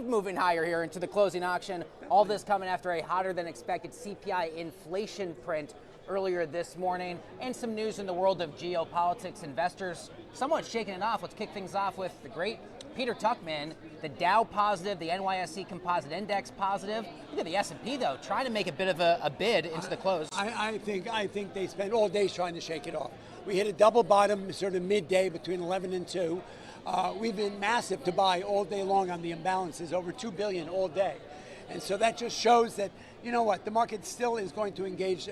of moving higher here into the closing auction. All this coming after a hotter than expected CPI inflation print earlier this morning, and some news in the world of geopolitics. Investors somewhat shaking it off. Let's kick things off with the great Peter Tuchman. The Dow positive, the NYSE Composite Index positive. Look at the S&P though, trying to make a bit of a bid into the close. I think they spent all day trying to shake it off. We hit a double bottom sort of midday between 11 and 2. We've been massive to buy all day long on the imbalances, over $2 billion all day. And so that just shows that, you know what, the market still is going to engage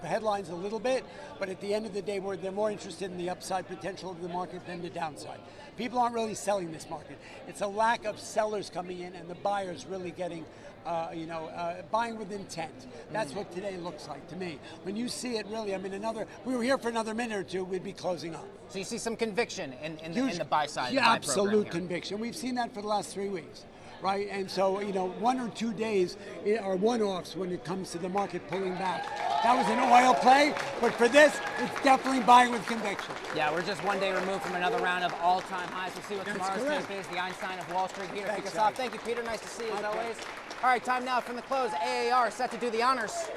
headlines a little bit, but at the end of the day, they're more interested in the upside potential of the market than the downside. People aren't really selling this market. It's a lack of sellers coming in and the buyers really getting, buying with intent. That's what today looks like to me. When you see it really, I mean, if we were here for another minute or two, we'd be closing up. So you see some conviction in the buy side. Yeah, absolute conviction. We've seen that for the last 3 weeks. Right, and so 1 or 2 days are one-offs when it comes to the market pulling back. That was an oil play, but for this, it's definitely buying with conviction. Yeah, we're just 1 day removed from another round of all-time highs. We'll see what tomorrow's tape is. The Einstein of Wall Street. Peter, kick us off. Thank you, Peter. Nice to see you as always. All right, time now from the close. AAR set to do the honors.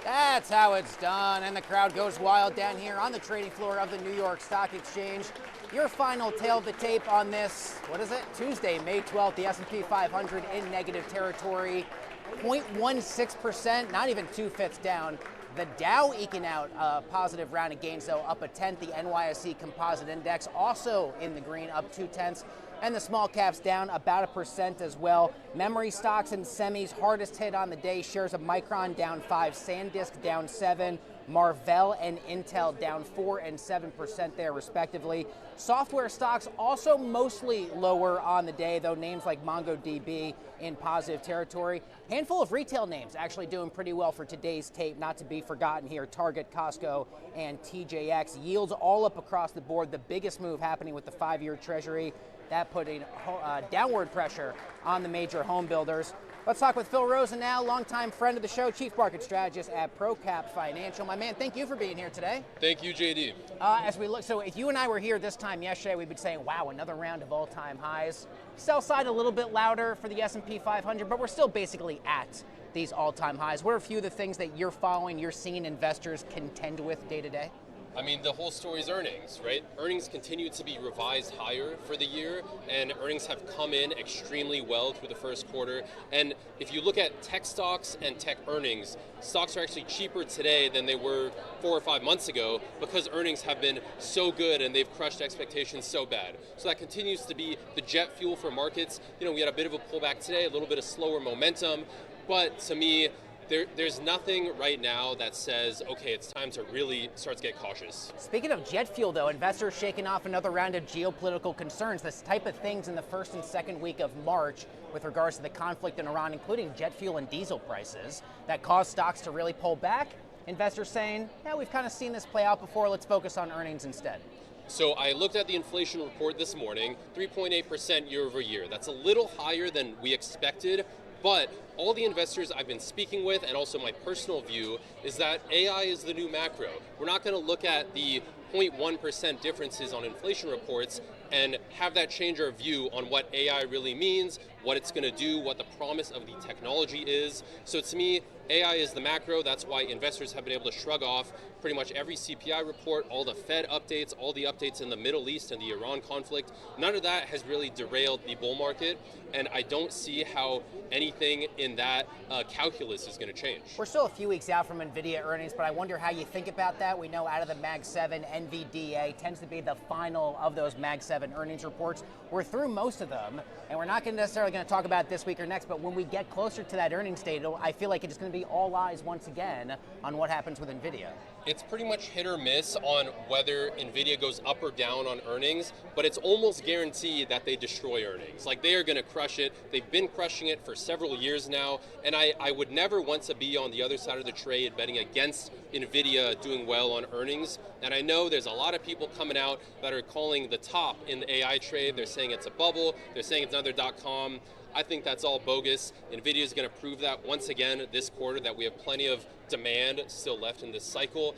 That's how it's done, and the crowd goes wild down here on the trading floor of the New York Stock Exchange. Your final tail of the tape on this, what is it? Tuesday, May 12th, the S&P 500 in negative territory, 0.16%, not even 2/5 down. The Dow eking out a positive round of gains, though, up 1/10. The NYSE Composite Index also in the green, up 0.2. And the small caps down about 1% as well. Memory stocks and semis hardest hit on the day. Shares of Micron down 5, SanDisk down 7, Marvell and Intel down 4 and 7% there respectively. Software stocks also mostly lower on the day, though names like MongoDB in positive territory. Handful of retail names actually doing pretty well for today's tape, not to be forgotten here. Target, Costco, and TJX. Yields all up across the board. The biggest move happening with the 5-year Treasury. That putting downward pressure on the major home builders. Let's talk with Phil Rosen now, longtime friend of the show, chief market strategist at ProCap Financial. My man, thank you for being here today. Thank you, JD. As we look, so if you and I were here this time yesterday, we'd be saying, wow, another round of all-time highs. Sell side a little bit louder for the S&P 500, but we're still basically at these all-time highs. What are a few of the things that you're following, you're seeing investors contend with day to day? I mean, the whole story is earnings, right? Earnings continue to be revised higher for the year, and earnings have come in extremely well through the first quarter. And if you look at tech stocks and tech earnings, stocks are actually cheaper today than they were 4 or 5 months ago because earnings have been so good and they've crushed expectations so bad. So that continues to be the jet fuel for markets. We had a bit of a pullback today, a little bit of slower momentum, but to me, there's nothing right now that says, okay, it's time to really start to get cautious. Speaking of jet fuel, though, investors shaking off another round of geopolitical concerns. This type of things in the first and second week of March with regards to the conflict in Iran, including jet fuel and diesel prices, that caused stocks to really pull back. Investors saying, yeah, we've kind of seen this play out before. Let's focus on earnings instead. So I looked at the inflation report this morning, 3.8% year over year. That's a little higher than we expected. But all the investors I've been speaking with, and also my personal view, is that AI is the new macro. We're not going to look at the 0.1% differences on inflation reports and have that change our view on what AI really means, what it's going to do, what the promise of the technology is. So to me, AI is the macro. That's why investors have been able to shrug off pretty much every CPI report, all the Fed updates, all the updates in the Middle East and the Iran conflict. None of that has really derailed the bull market, and I don't see how anything in that calculus is going to change. We're still a few weeks out from NVIDIA earnings, but I wonder how you think about that. We know out of the Mag 7, NVDA tends to be the final of those Mag 7 earnings reports. We're through most of them, and we're not necessarily going to talk about it this week or next, but when we get closer to that earnings date, I feel like it's going to be all eyes once again on what happens with NVIDIA. It's pretty much hit or miss on whether NVIDIA goes up or down on earnings, but it's almost guaranteed that they destroy earnings. Like, they are going to crush it. They've been crushing it for several years now, and I would never want to be on the other side of the trade betting against NVIDIA doing well on earnings. And I know there's a lot of people coming out that are calling the top in the AI trade. They're saying it's a bubble. They're saying it's another .com. I think that's all bogus. NVIDIA is going to prove that once again this quarter, that we have plenty of demand still left in this cycle.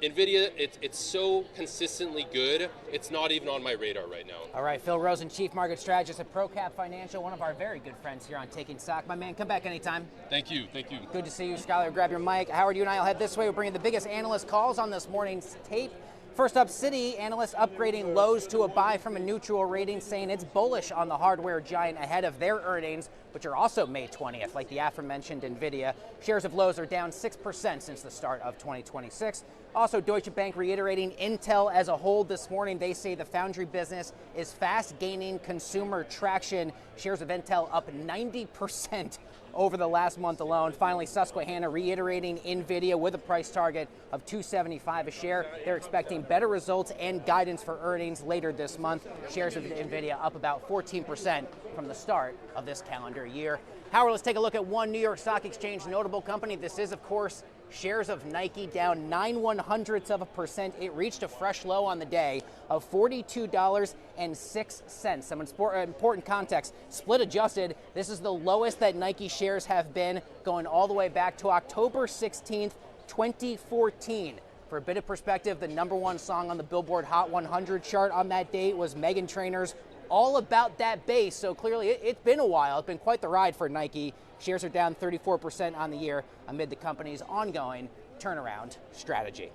NVIDIA, it's so consistently good, it's not even on my radar right now. All right, Phil Rosen, Chief Market Strategist at ProCap Financial, one of our very good friends here on Taking Stock. My man, come back anytime. Thank you, thank you. Good to see you, Skylar. Grab your mic. Howard, you and I will head this way. We're bringing the biggest analyst calls on this morning's tape. First up, Citi analysts upgrading Lowe's to a buy from a neutral rating, saying it's bullish on the hardware giant ahead of their earnings, which are also May 20th, like the aforementioned NVIDIA. Shares of Lowe's are down 6% since the start of 2026. Also, Deutsche Bank reiterating Intel as a whole this morning. They say the foundry business is fast gaining consumer traction. Shares of Intel up 90% over the last month alone. Finally, Susquehanna reiterating NVIDIA with a price target of $275 a share. They're expecting better results and guidance for earnings later this month. Shares of NVIDIA up about 14% from the start of this calendar year. Howard, let's take a look at one New York Stock Exchange notable company. This is, of course, shares of Nike down 0.09%. It reached a fresh low on the day of $42.06. Some important context, split adjusted, this is the lowest that Nike shares have been going all the way back to October 16th, 2014. For a bit of perspective, the #1 song on the Billboard Hot 100 chart on that date was Meghan Trainor's All About That Bass. So clearly it's been a while. It's been quite the ride for Nike. Shares are down 34% on the year amid the company's ongoing turnaround strategy.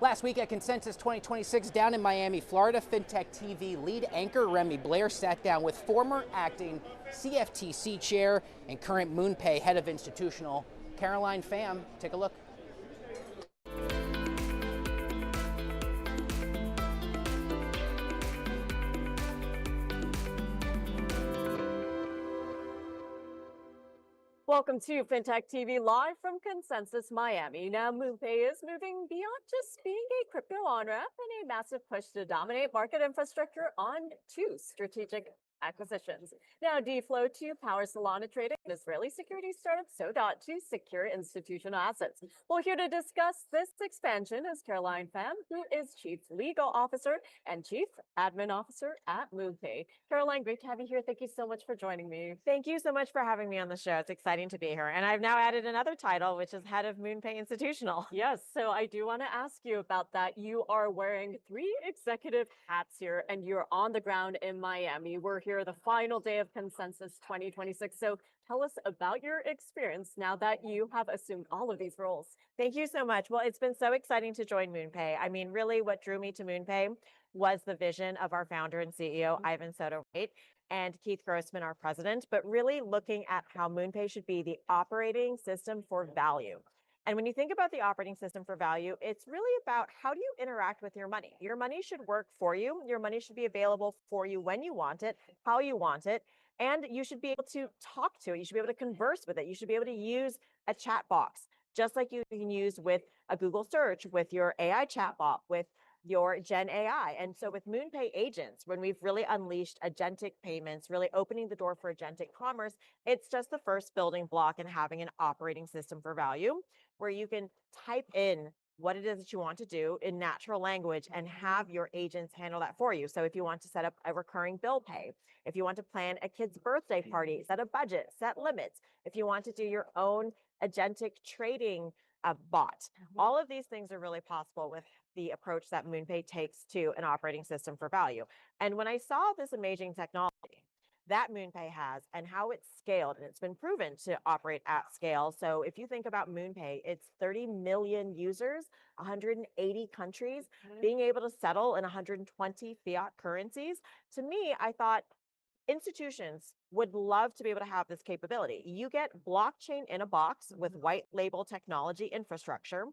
Last week at Consensus 2026 down in Miami, Florida, FinTech TV lead anchor Remy Blair sat down with former acting CFTC chair and current MoonPay head of institutional Caroline Pham. Take a look. Welcome to FinTech TV live from Consensus Miami. Now, MoonPay is moving beyond just being a crypto on-ramp and a massive push to dominate market infrastructure on two strategic acquisitions. Now, DFlow to power Solana trading, and Israeli security startup Sodot to secure institutional assets. Well, here to discuss this expansion is Caroline Pham, who is Chief Legal Officer and Chief Admin Officer at MoonPay. Caroline, great to have you here. Thank you so much for joining me. Thank you so much for having me on the show. It's exciting to be here. And I've now added another title, which is Head of MoonPay Institutional. Yes, so I do want to ask you about that. You are wearing 3 executive hats here, and you're on the ground in Miami. We're here the final day of Consensus 2026. So tell us about your experience now that you have assumed all of these roles. Thank you so much. Well, it's been so exciting to join MoonPay. I mean, really what drew me to MoonPay was the vision of our founder and CEO, Ivan Soto-Wright, and Keith Grossman, our president, but really looking at how MoonPay should be the operating system for value. And when you think about the operating system for value, it's really about how do you interact with your money? Your money should work for you. Your money should be available for you when you want it, how you want it, and you should be able to talk to it. You should be able to converse with it. You should be able to use a chat box, just like you can use with a Google search, with your AI chatbot, with your Gen AI. And so with MoonPay agents, when we've really unleashed agentic payments, really opening the door for agentic commerce, it's just the first building block in having an operating system for value, where you can type in what it is that you want to do in natural language and have your agents handle that for you. So if you want to set up a recurring bill pay, if you want to plan a kid's birthday party, set a budget, set limits, if you want to do your own agentic trading bot, all of these things are really possible with the approach that MoonPay takes to an operating system for value. And when I saw this amazing technology that MoonPay has and how it's scaled, and it's been proven to operate at scale. So if you think about MoonPay, it's 30 million users, 180 countries, being able to settle in 120 fiat currencies. To me, I thought institutions would love to be able to have this capability. You get blockchain in a box with white label technology infrastructure.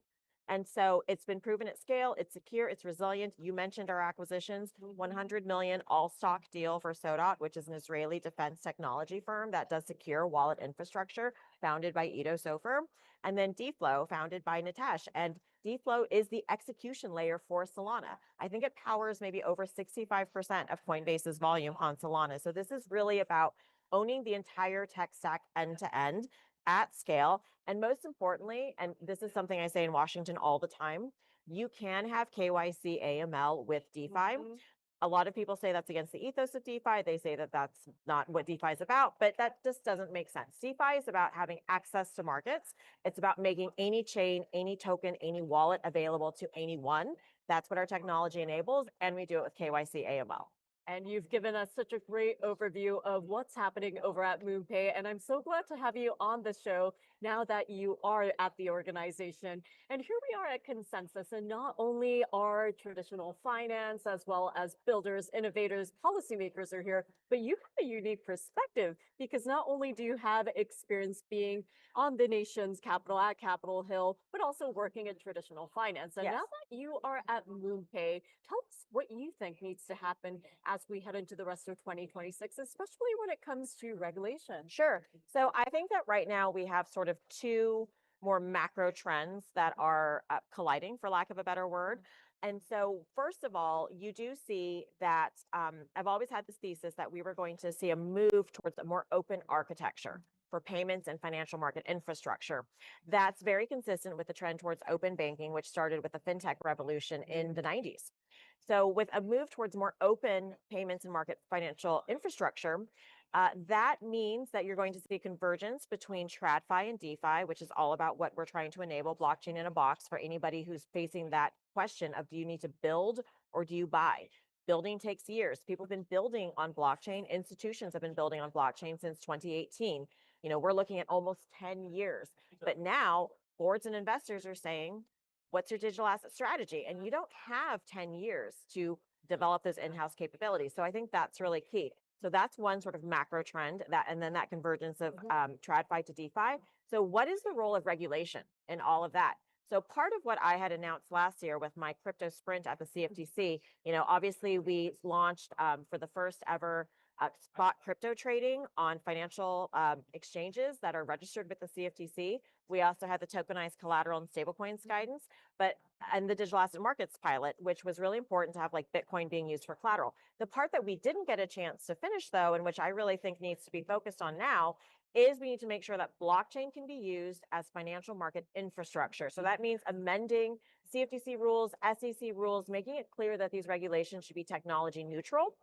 And so it's been proven at scale, it's secure, it's resilient. You mentioned our acquisitions, 100 million all-stock deal for Sodot, which is an Israeli defense technology firm that does secure wallet infrastructure, founded by Ido Sofer. And then DFlow, founded by Nitesh. And DFlow is the execution layer for Solana. I think it powers maybe over 65% of Coinbase's volume on Solana. So this is really about owning the entire tech stack end to end, at scale. And most importantly, and this is something I say in Washington all the time, you can have KYC AML with DeFi. A lot of people say that's against the ethos of DeFi. They say that that's not what DeFi is about, but that just doesn't make sense. DeFi is about having access to markets. It's about making any chain, any token, any wallet available to anyone. That's what our technology enables, and we do it with KYC AML. And you've given us such a great overview of what's happening over at MoonPay. And I'm so glad to have you on the show now that you are at the organization. And here we are at Consensus. And not only are traditional finance, as well as builders, innovators, policymakers are here, but you have a unique perspective because not only do you have experience being on the nation's capital at Capitol Hill, but also working in traditional finance. And Yes. now that you are at MoonPay, tell us what you think needs to happen as we head into the rest of 2026, especially when it comes to regulation. Sure. So I think that right now we have sort of two more macro trends that are colliding, for lack of a better word. And so, first of all, you do see that I've always had this thesis that we were going to see a move towards a more open architecture for payments and financial market infrastructure. That's very consistent with the trend towards open banking, which started with the fintech revolution in the 90s. So, with a move towards more open payments and market financial infrastructure, that means that you're going to see convergence between TradFi and DeFi, which is all about what we're trying to enable, blockchain in a box, for anybody who's facing that question of, do you need to build or do you buy? Building takes years. People have been building on blockchain. Institutions have been building on blockchain since 2018. We're looking at almost 10 years. But now boards and investors are saying, what's your digital asset strategy? And you don't have 10 years to develop those in-house capabilities. So I think that's really key. So that's one sort of macro trend, and then that convergence of TradFi to DeFi. So what is the role of regulation in all of that? So part of what I had announced last year with my crypto sprint at the CFTC, obviously we launched for the first ever spot crypto trading on financial exchanges that are registered with the CFTC. We also had the tokenized collateral and stablecoins guidance, and the digital asset markets pilot, which was really important to have, like, Bitcoin being used for collateral. The part that we didn't get a chance to finish, though, and which I really think needs to be focused on now, is we need to make sure that blockchain can be used as financial market infrastructure. So that means amending CFTC rules, SEC rules, making it clear that these regulations should be technology neutral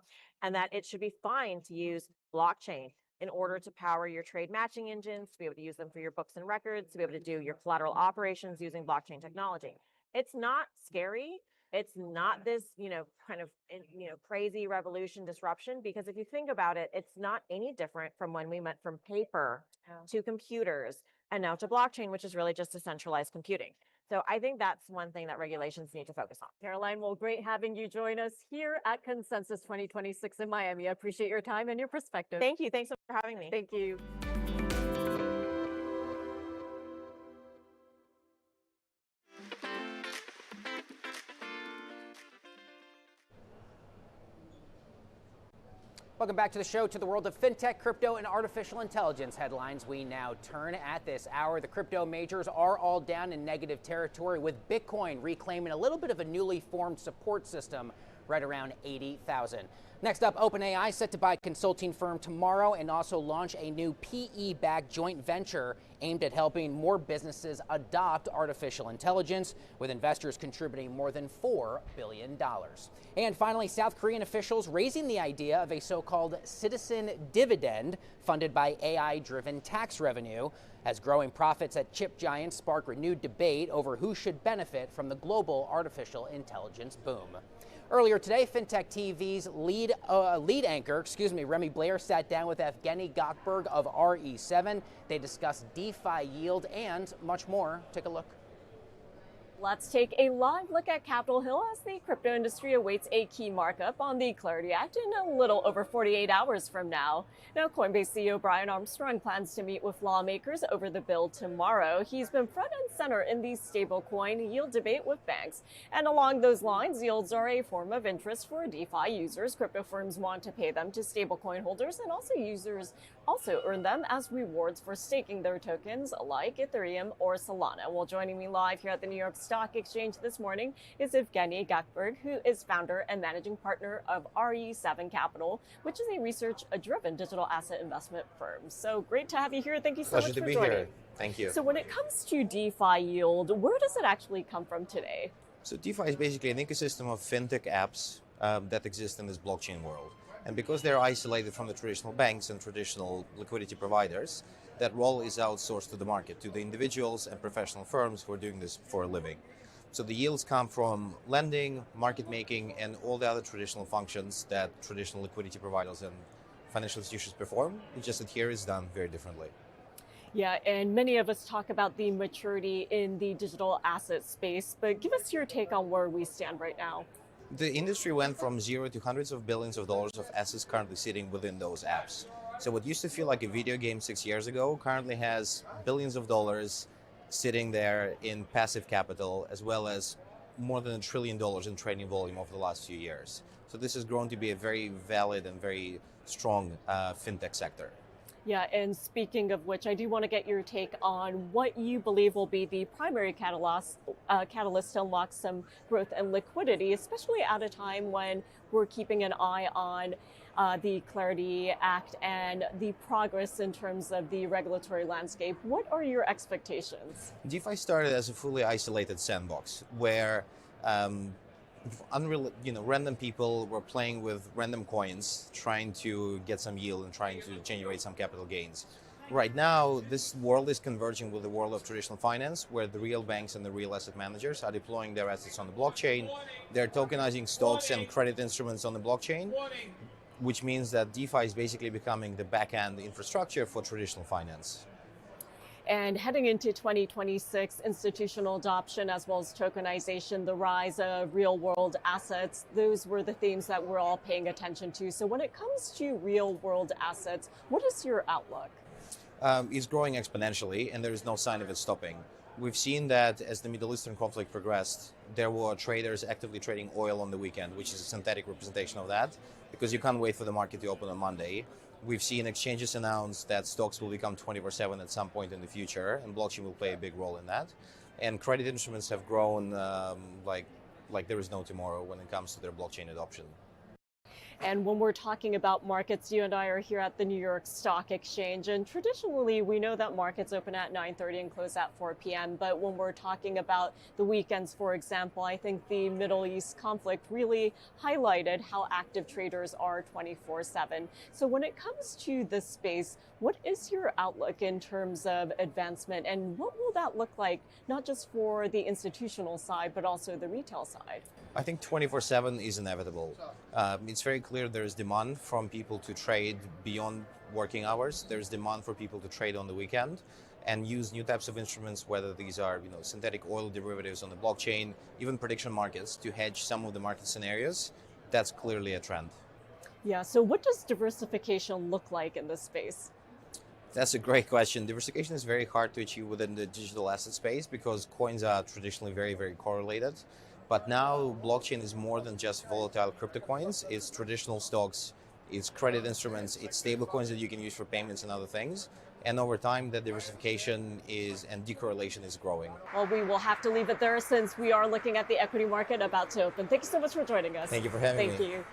and that it should be fine to use blockchain in order to power your trade matching engines, to be able to use them for your books and records, to be able to do your collateral operations using blockchain technology. It's not scary. It's not this, kind of, crazy revolution disruption, because if you think about it, it's not any different from when we went from paper to computers and now to blockchain, which is really just decentralized computing. So I think that's one thing that regulations need to focus on. Caroline, well, great having you join us here at Consensus 2026 in Miami. I appreciate your time and your perspective. Thank you. Thanks so much for having me. Thank you. Welcome back to the show, to the world of fintech, crypto, and artificial intelligence headlines. We now turn at this hour. The crypto majors are all down in negative territory, with Bitcoin reclaiming a little bit of a newly formed support system right around 80,000. Next up, OpenAI set to buy consulting firm tomorrow and also launch a new PE-backed joint venture aimed at helping more businesses adopt artificial intelligence, with investors contributing more than $4 billion. And finally, South Korean officials raising the idea of a so-called citizen dividend funded by AI-driven tax revenue, as growing profits at chip giants spark renewed debate over who should benefit from the global artificial intelligence boom. Earlier today, FinTech TV's lead anchor, Remy Blair, sat down with Evgeny Gokberg of RE7. They discussed DeFi yield and much more. Take a look. Let's take a live look at Capitol Hill as the crypto industry awaits a key markup on the Clarity Act in a little over 48 hours from now. Now, Coinbase CEO Brian Armstrong plans to meet with lawmakers over the bill tomorrow. He's been front and center in the stablecoin yield debate with banks. And along those lines, yields are a form of interest for DeFi users. Crypto firms want to pay them to stablecoin holders, and also users also earn them as rewards for staking their tokens like Ethereum or Solana. Well, joining me live here at the New York Stock Exchange this morning is Evgeny Gakberg, who is founder and managing partner of RE7 Capital, which is a research-driven digital asset investment firm. So great to have you here. Thank you so Pleasure much to for be joining. here. Thank you. So when it comes to DeFi yield, where does it actually come from today? So DeFi is basically an ecosystem of fintech apps that exist in this blockchain world. And because they're isolated from the traditional banks and traditional liquidity providers, that role is outsourced to the market, to the individuals and professional firms who are doing this for a living. So the yields come from lending, market making, and all the other traditional functions that traditional liquidity providers and financial institutions perform. It's just that here is done very differently. Yeah, and many of us talk about the maturity in the digital asset space, but give us your take on where we stand right now. The industry went from zero to hundreds of billions of dollars of assets currently sitting within those apps. So what used to feel like a video game 6 years ago currently has billions of dollars sitting there in passive capital, as well as more than $1 trillion in trading volume over the last few years. So this has grown to be a very valid and very strong fintech sector. Yeah, and speaking of which, I do want to get your take on what you believe will be the primary catalyst to unlock some growth and liquidity, especially at a time when we're keeping an eye on the Clarity Act and the progress in terms of the regulatory landscape. What are your expectations? DeFi started as a fully isolated sandbox where random people were playing with random coins, trying to get some yield and trying to generate some capital gains. Right now, this world is converging with the world of traditional finance, where the real banks and the real asset managers are deploying their assets on the blockchain. They're tokenizing stocks and credit instruments on the blockchain, which means that DeFi is basically becoming the back-end infrastructure for traditional finance. And heading into 2026, institutional adoption as well as tokenization, the rise of real world assets, those were the themes that we're all paying attention to. So when it comes to real world assets, what is your outlook? It's growing exponentially, and there is no sign of it stopping. We've seen that as the Middle Eastern conflict progressed, there were traders actively trading oil on the weekend, which is a synthetic representation of that, because you can't wait for the market to open on Monday. We've seen exchanges announce that stocks will become 24/7 at some point in the future, and blockchain will play a big role in that. And credit instruments have grown like there is no tomorrow when it comes to their blockchain adoption. And when we're talking about markets, you and I are here at the New York Stock Exchange, and traditionally we know that markets open at 9:30 and close at 4 p.m. But when we're talking about the weekends, for example, I think the Middle East conflict really highlighted how active traders are 24/7. So when it comes to this space, what is your outlook in terms of advancement, and what will that look like, not just for the institutional side, but also the retail side? I think 24/7 is inevitable. It's very clear there is demand from people to trade beyond working hours. There's demand for people to trade on the weekend and use new types of instruments, whether these are synthetic oil derivatives on the blockchain, even prediction markets, to hedge some of the market scenarios. That's clearly a trend. Yeah, so what does diversification look like in this space? That's a great question. Diversification is very hard to achieve within the digital asset space because coins are traditionally very, very correlated. But now blockchain is more than just volatile crypto coins. It's traditional stocks, it's credit instruments, it's stable coins that you can use for payments and other things. And over time, the diversification and decorrelation is growing. Well, we will have to leave it there since we are looking at the equity market about to open. Thank you so much for joining us. Thank you for having me. Thank you.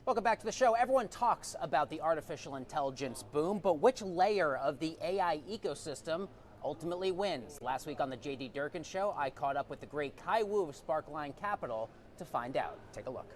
Welcome back to the show. Everyone talks about the artificial intelligence boom, but which layer of the AI ecosystem ultimately wins? Last week on the JD Durkin Show, I caught up with the great Kai Wu of Sparkline Capital to find out. Take a look.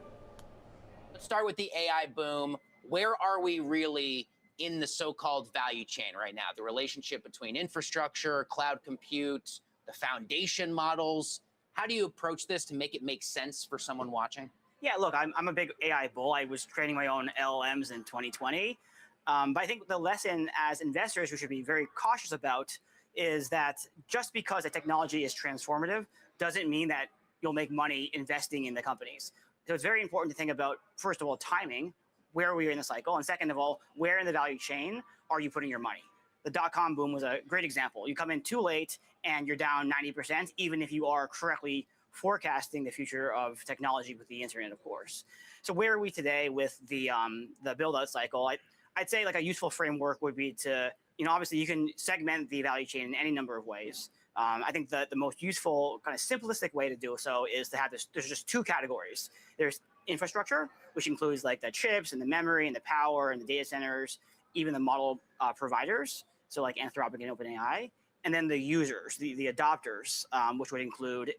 Let's start with the AI boom. Where are we really in the so-called value chain right now? The relationship between infrastructure, cloud compute, the foundation models. How do you approach this to make it make sense for someone watching? Yeah, look, I'm a big AI bull. I was training my own LLMs in 2020. But I think the lesson as investors we should be very cautious about is that just because a technology is transformative doesn't mean that you'll make money investing in the companies. So it's very important to think about, first of all, timing, where are we in the cycle? And second of all, where in the value chain are you putting your money? The dot-com boom was a great example. You come in too late and you're down 90%, even if you are correctly forecasting the future of technology with the internet, of course. So where are we today with the build-out cycle? I'd say like a useful framework would be to, obviously you can segment the value chain in any number of ways. I think the most useful kind of simplistic way to do so is to have this, there's just two categories. There's infrastructure, which includes like the chips and the memory and the power and the data centers, even the model providers. So like Anthropic and OpenAI. And then the users, the adopters, which would include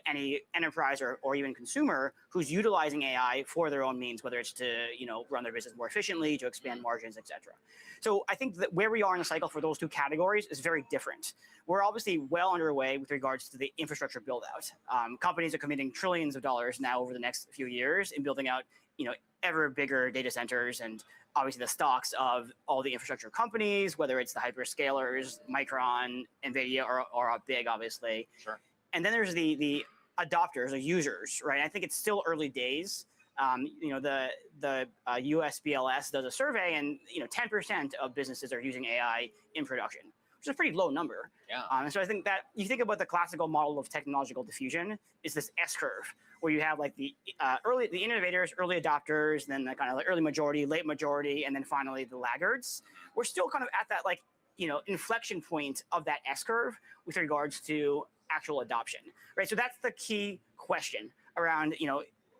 any enterprise or even consumer who's utilizing AI for their own means, whether it's to run their business more efficiently, to expand margins, et cetera. So I think that where we are in the cycle for those two categories is very different. We're obviously well underway with regards to the infrastructure build out. Companies are committing trillions of dollars now over the next few years in building out ever bigger data centers, and obviously the stocks of all the infrastructure companies, whether it's the hyperscalers, Micron, NVIDIA are up big, obviously. Sure. And then there's the adopters, the users, right? I think it's still early days. The US BLS does a survey, and 10% of businesses are using AI in production, which is a pretty low number. Yeah. And so I think that you think about the classical model of technological diffusion is this S curve, where you have like the innovators, early adopters, then the kind of like early majority, late majority, and then finally the laggards. We're still kind of at that inflection point of that S curve with regards to actual adoption, right? So that's the key question around,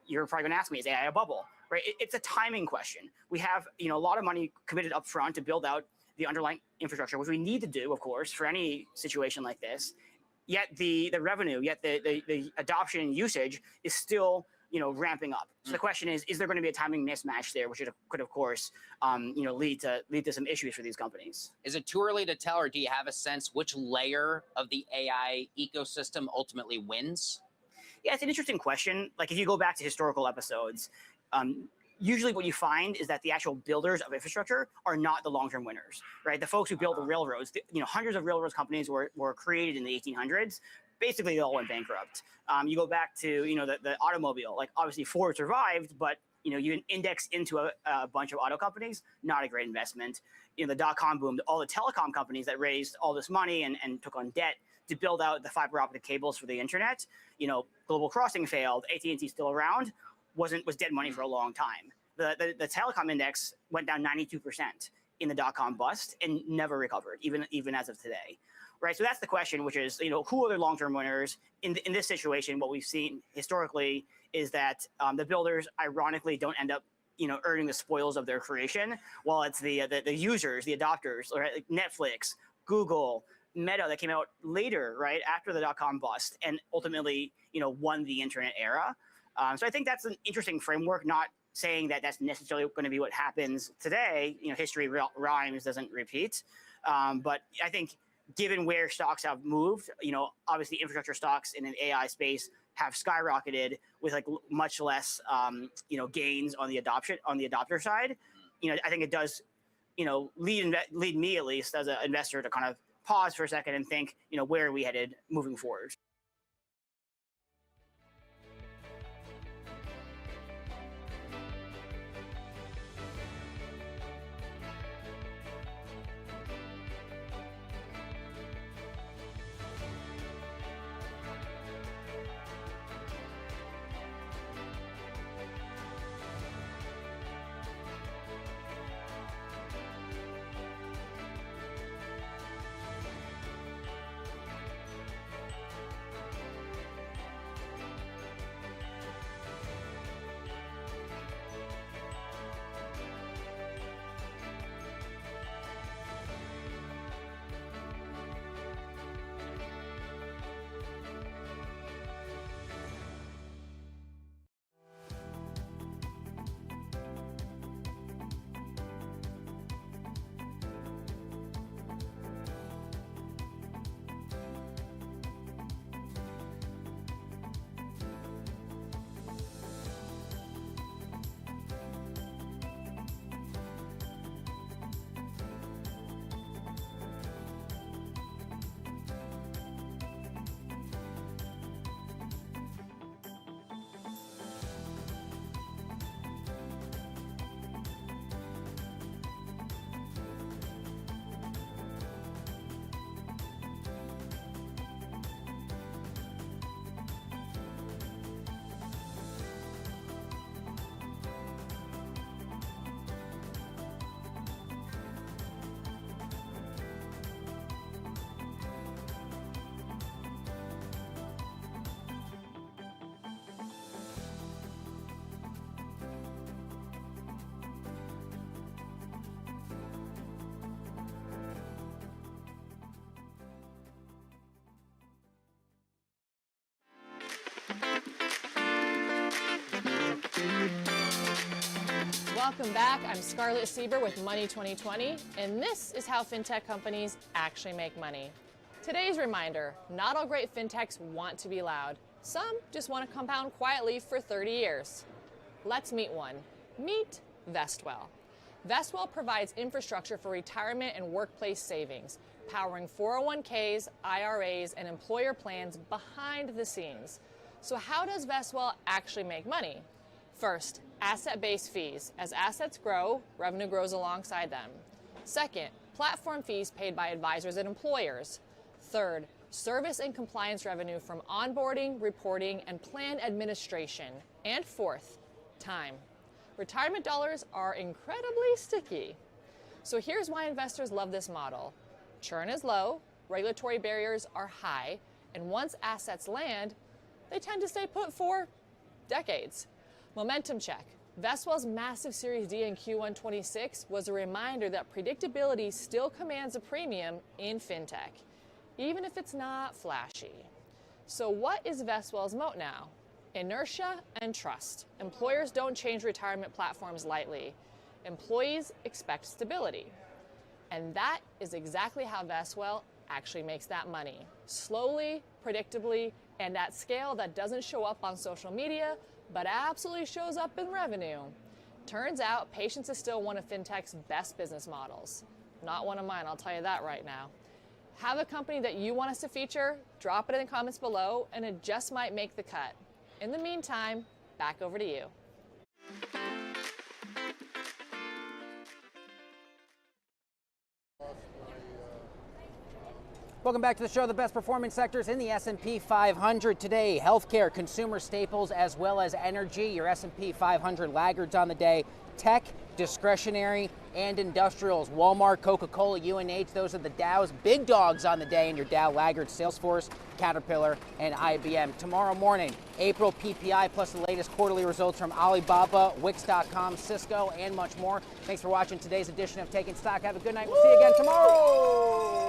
you're probably gonna ask me, is AI a bubble, right? It's a timing question. We have, a lot of money committed up front to build out the underlying infrastructure, which we need to do, of course, for any situation like this. Yet the revenue, the adoption and usage is still, ramping up. So the question is there going to be a timing mismatch there, which could, of course, lead to some issues for these companies? Is it too early to tell, or do you have a sense which layer of the AI ecosystem ultimately wins? Yeah, it's an interesting question. Like if you go back to historical episodes, usually what you find is that the actual builders of infrastructure are not the long-term winners, right? The folks who built the railroads, hundreds of railroads companies were created in the 1800s. Basically, they all went bankrupt. You go back to, the automobile, like obviously Ford survived, but, you index into a bunch of auto companies, not a great investment. The dot-com boom, all the telecom companies that raised all this money and took on debt to build out the fiber optic cables for the internet. Global Crossing failed, AT&T still around, was dead money for a long time. The telecom index went down 92% in the dot-com bust and never recovered, even as of today. Right, so that's the question, which is, who are the long-term winners in this situation? What we've seen historically is that the builders, ironically, don't end up, earning the spoils of their creation, while it's the users, the adopters, right, like Netflix, Google, Meta, that came out later, right after the dot-com bust, and ultimately, won the internet era. So I think that's an interesting framework. Not saying that that's necessarily going to be what happens today. History rhymes, doesn't repeat. But I think, given where stocks have moved, obviously infrastructure stocks in an AI space have skyrocketed with like much less, gains on the adopter side. I think it does, lead me at least as an investor to kind of pause for a second and think, where are we headed moving forward? welcome back. I'm Scarlett Sieber with Money 2020, and this is how fintech companies actually make money. Today's reminder, not all great fintechs want to be loud. Some just want to compound quietly for 30 years. Let's meet one. Meet Vestwell. Vestwell provides infrastructure for retirement and workplace savings, powering 401ks, IRAs, and employer plans behind the scenes. So how does Vestwell actually make money? First, asset-based fees. As assets grow, revenue grows alongside them. Second, platform fees paid by advisors and employers. Third, service and compliance revenue from onboarding, reporting, and plan administration. And fourth, time. Retirement dollars are incredibly sticky. So here's why investors love this model. Churn is low, regulatory barriers are high, and once assets land, they tend to stay put for decades. Momentum check. Vestwell's massive Series D in Q1 26 was a reminder that predictability still commands a premium in fintech, even if it's not flashy. So what is Vestwell's moat now? Inertia and trust. Employers don't change retirement platforms lightly. Employees expect stability. And that is exactly how Vestwell actually makes that money. Slowly, predictably, and at scale that doesn't show up on social media, but absolutely shows up in revenue. Turns out patience is still one of fintech's best business models. Not one of mine, I'll tell you that right now. Have a company that you want us to feature? Drop it in the comments below, and it just might make the cut. In the meantime, back over to you. Welcome back to the show. The best performing sectors in the S&P 500 today: healthcare, consumer staples, as well as energy. Your S&P 500 laggards on the day: tech, discretionary, and industrials. Walmart, Coca-Cola, UNH, those are the Dow's big dogs on the day, and your Dow laggards: Salesforce, Caterpillar, and IBM. Tomorrow morning, April PPI plus the latest quarterly results from Alibaba, Wix.com, Cisco, and much more. Thanks for watching today's edition of Taking Stock. Have a good night. We'll see you again tomorrow.